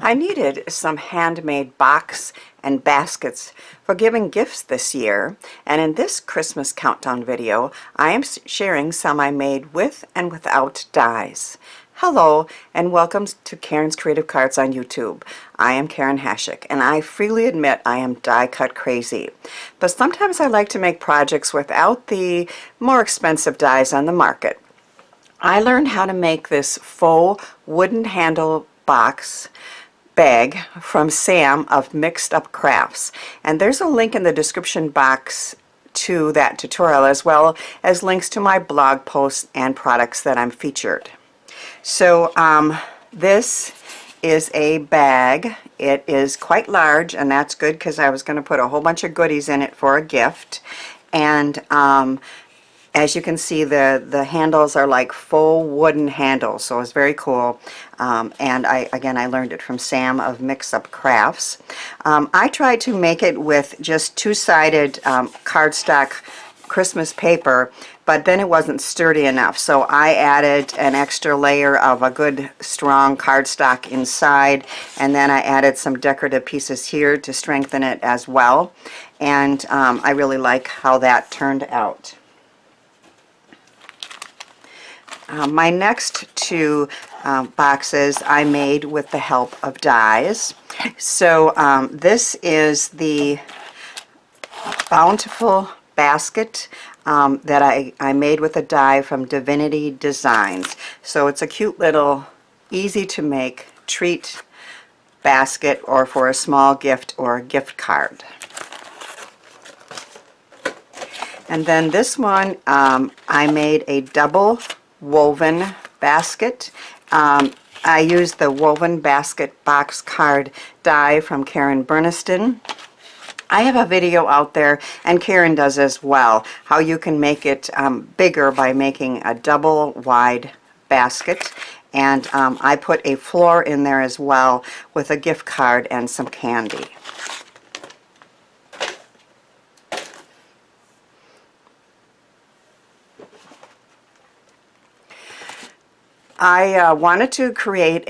I needed some handmade box and baskets for giving gifts this year, and in this Christmas countdown video I am sharing some I made with and without dies. Hello and welcome to Karen's Creative Cards on YouTube. I am Karen Hashik and I freely admit I am die cut crazy, but sometimes I like to make projects without the more expensive dies on the market. I learned how to make this faux wooden handle box bag from Sam of Mixed Up Crafts, and there's a link in the description box to that tutorial, as well as links to my blog posts and products that I'm featured. So this is a bag. It is quite large, and that's good because I was going to put a whole bunch of goodies in it for a gift. And as you can see, the handles are like faux wooden handles, so it's very cool. And I learned it from Sam of Mix Up Crafts. I tried to make it with just two-sided cardstock Christmas paper, but then it wasn't sturdy enough, so I added an extra layer of a good strong cardstock inside, and then I added some decorative pieces here to strengthen it as well. And I really like how that turned out. My next two boxes I made with the help of dies. So this is the Bountiful Basket that I made with a die from Divinity Designs. So it's a cute little, easy to make treat basket, or for a small gift or a gift card. And then this one, I made a double woven basket. I used the woven basket box card die from Karen Burniston. I have a video out there, and Karen does as well, how you can make it bigger by making a double wide basket. And I put a floor in there as well with a gift card and some candy. I wanted to create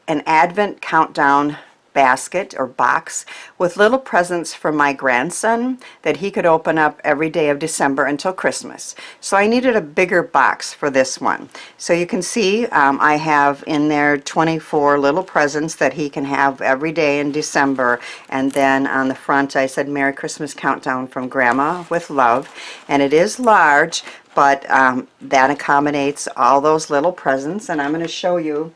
an Advent countdown basket or box with little presents for my grandson that he could open up every day of December until Christmas. So I needed a bigger box for this one. So you can see I have in there 24 little presents that he can have every day in December, and then on the front I said Merry Christmas Countdown from Grandma with Love, and it is large, but that accommodates all those little presents, and I'm going to show you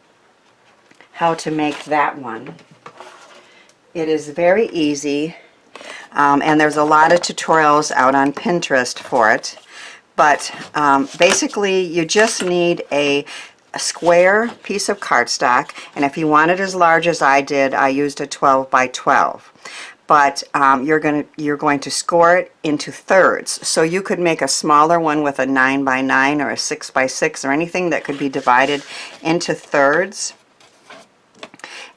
how to make that one. It is very easy, and there's a lot of tutorials out on Pinterest for it, but basically you just need a square piece of cardstock, and if you want it as large as I did, I used a 12 by 12. But you're going to score it into thirds. So you could make a smaller one with a 9 by 9 or a 6 by 6 or anything that could be divided into thirds.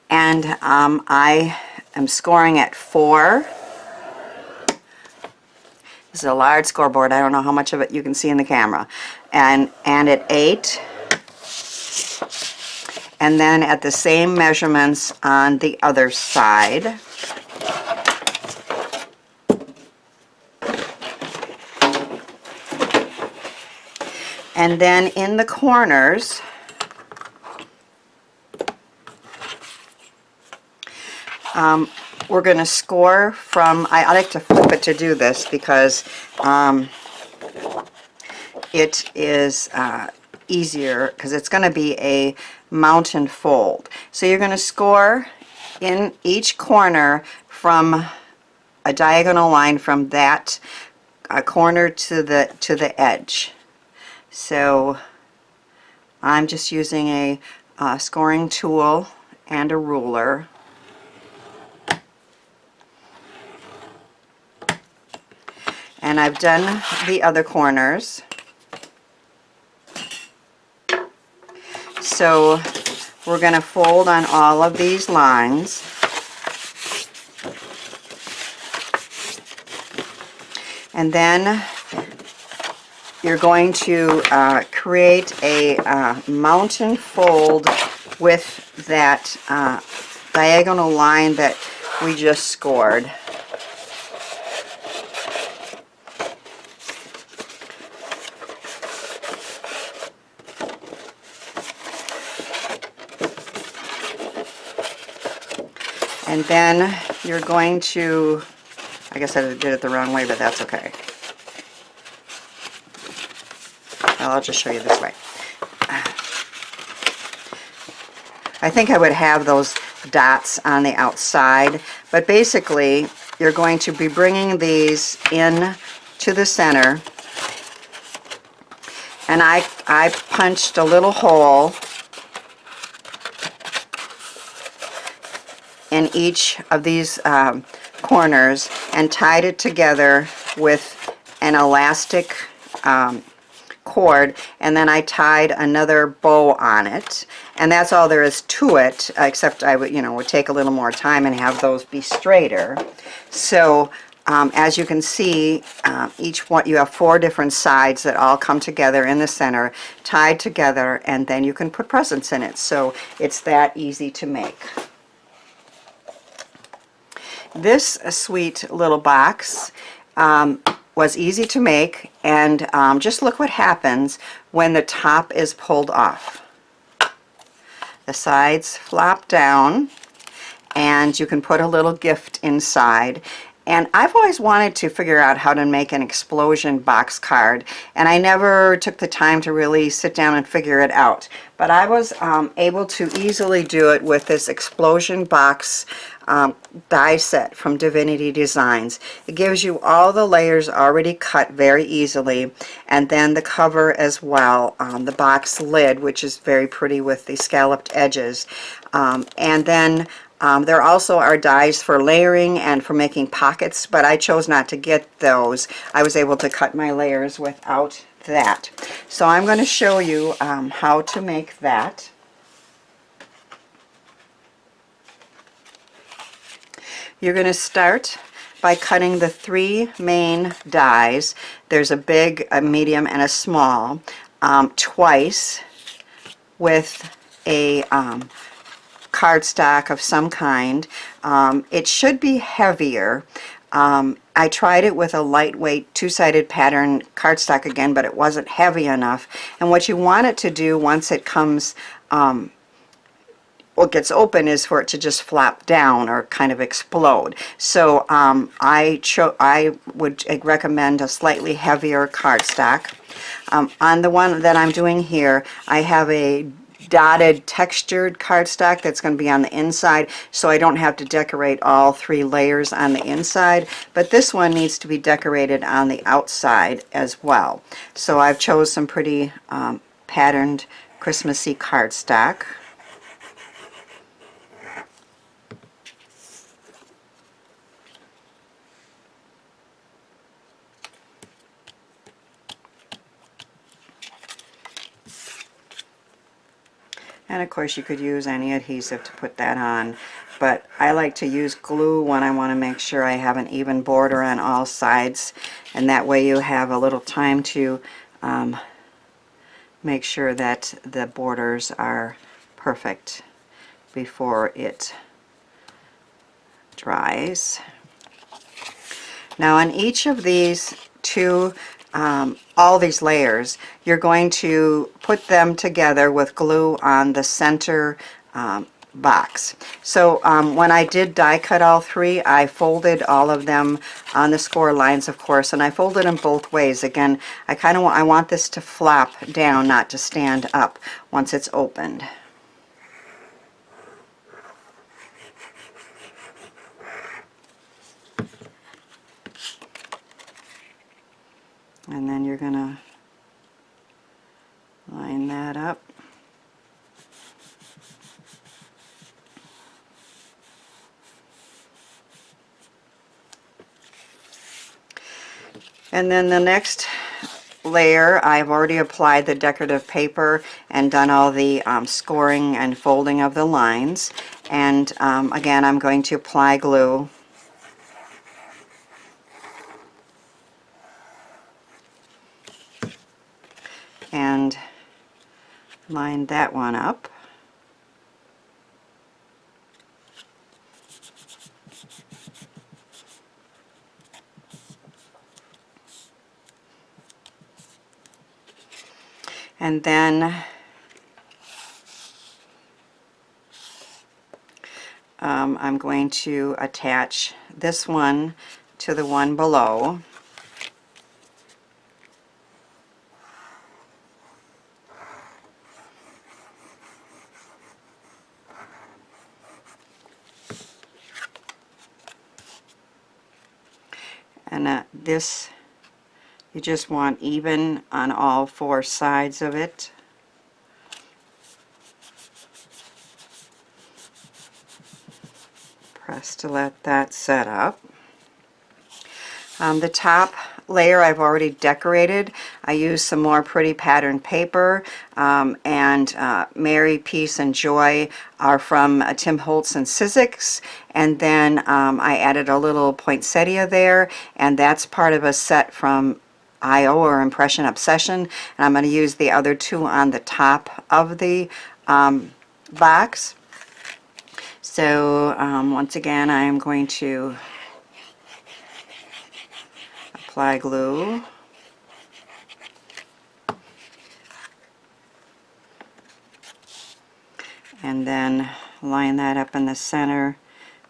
And I am scoring at 4. This is a large scoreboard. I don't know how much of it you can see in the camera. And at 8. And then at the same measurements on the other side. And then in the corners, we're going to score from, I like to flip it to do this because it is easier, because it's going to be a mountain fold. So you're going to score in each corner from a diagonal line from that corner to the edge. So I'm just using a scoring tool and a ruler. And I've done the other corners. So we're going to fold on all of these lines. And then you're going to create a mountain fold with that diagonal line that we just scored. And then you're going to, I guess I did it the wrong way, but that's okay. Well, I'll just show you this way. I think I would have those dots on the outside, but basically you're going to be bringing these in to the center, and I punched a little hole in each of these corners and tied it together with an elastic cord, and then I tied another bow on it, and that's all there is to it, except I would, would take a little more time and have those be straighter. So as you can see, each one, you have 4 different sides that all come together in the center, tied together, and then you can put presents in it. So it's that easy to make. This sweet little box was easy to make, and just look what happens when the top is pulled off. The sides flop down, and you can put a little gift inside. And I've always wanted to figure out how to make an explosion box card, and I never took the time to really sit down and figure it out. But I was able to easily do it with this explosion box die set from Divinity Designs. It gives you all the layers already cut very easily, and then the cover as well, the box lid, which is very pretty with the scalloped edges. And then there also are dies for layering and for making pockets, but I chose not to get those. I was able to cut my layers without that. So I'm going to show you how to make that. You're going to start by cutting the 3 main dies. There's a big, a medium, and a small, twice with a cardstock of some kind. It should be heavier. I tried it with a lightweight 2-sided pattern cardstock again, but it wasn't heavy enough. And what you want it to do once it comes, what gets open, is for it to just flop down or kind of explode. So I would recommend a slightly heavier cardstock. On the one that I'm doing here, I have a dotted textured cardstock that's going to be on the inside, so I don't have to decorate all 3 layers on the inside, but this one needs to be decorated on the outside as well. So I've chose some pretty patterned Christmassy cardstock. And of course you could use any adhesive to put that on, but I like to use glue when I want to make sure I have an even border on all sides, and that way you have a little time to make sure that the borders are perfect before it dries. Now on each of these 2 all these layers, you're going to put them together with glue on the center box. So when I did die cut all 3, I folded all of them on the score lines, of course, and I folded them both ways. Again, I want this to flop down, not to stand up once it's opened. And then you're going to line that up. And then the next layer, I've already applied the decorative paper and done all the scoring and folding of the lines. And again, I'm going to apply glue. And line that one up. And then I'm going to attach this one to the one below. And this, you just want even on all four sides of it. Press to let that set up. The top layer I've already decorated. I used some more pretty pattern paper, and Merry, Peace, and Joy are from Tim Holtz and Sizzix, and then I added a little poinsettia there, and that's part of a set from I.O. or Impression Obsession, and I'm going to use the other two on the top of the box. So once again, I am going to apply glue. And then line that up in the center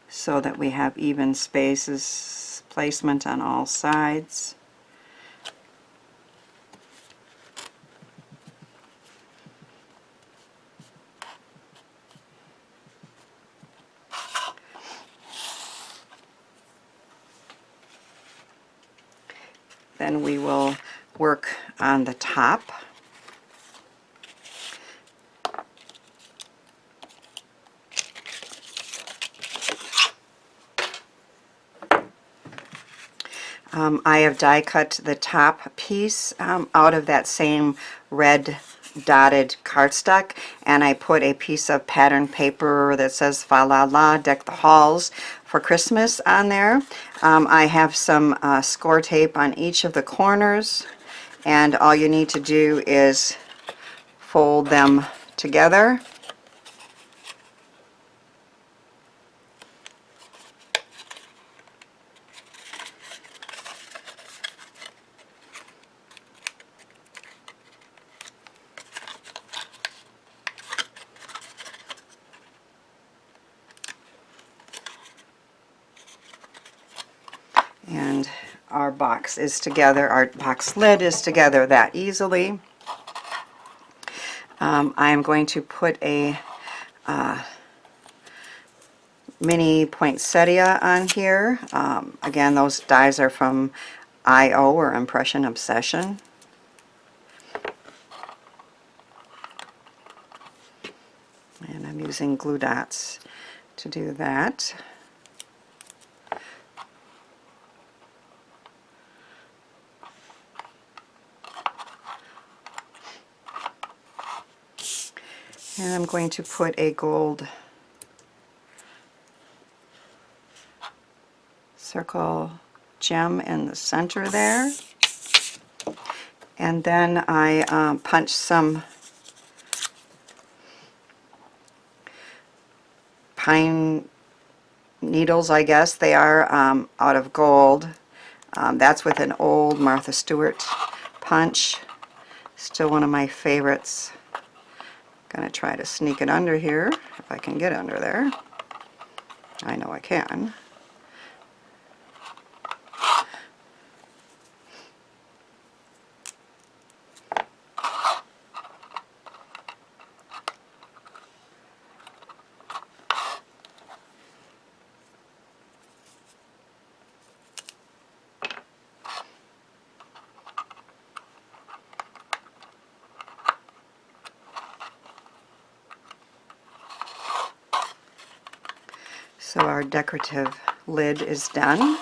so that we have even spaces, placement on all sides. Then we will work on the top. I have die cut the top piece out of that same red dotted cardstock, and I put a piece of pattern paper that says Fa La La, Deck the Halls for Christmas on there. I have some ScorTape on each of the corners, and all you need to do is fold them together. And our box is together, our box lid is together that easily. I am going to put a mini poinsettia on here. Again, those dies are from I.O. or Impression Obsession. And I'm using glue dots to do that. And I'm going to put a gold circle gem in the center there. And then I punched some pine needles, I guess they are, out of gold. That's with an old Martha Stewart punch. Still one of my favorites. Gonna try to sneak it under here, if I can get under there. I know I can. So our decorative lid is done,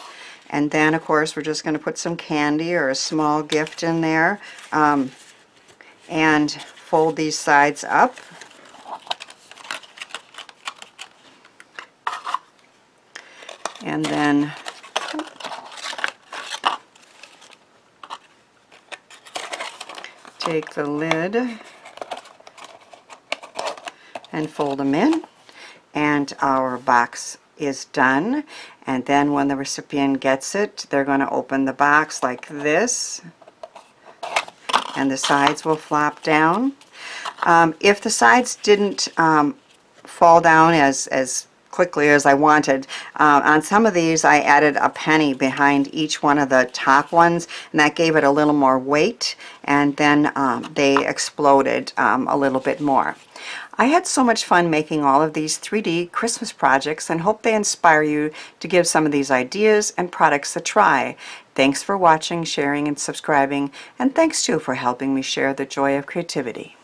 and then of course we're just going to put some candy or a small gift in there, and fold these sides up. And then take the lid and fold them in. And our box is done. And then when the recipient gets it, they're going to open the box like this. and the sides will flop down. If the sides didn't fall down as quickly as I wanted, on some of these I added a penny behind each one of the top ones, and that gave it a little more weight, and then they exploded a little bit more. I had so much fun making all of these 3D Christmas projects and hope they inspire you to give some of these ideas and products a try. Thanks for watching, sharing, and subscribing, and thanks too for helping me share the joy of creativity.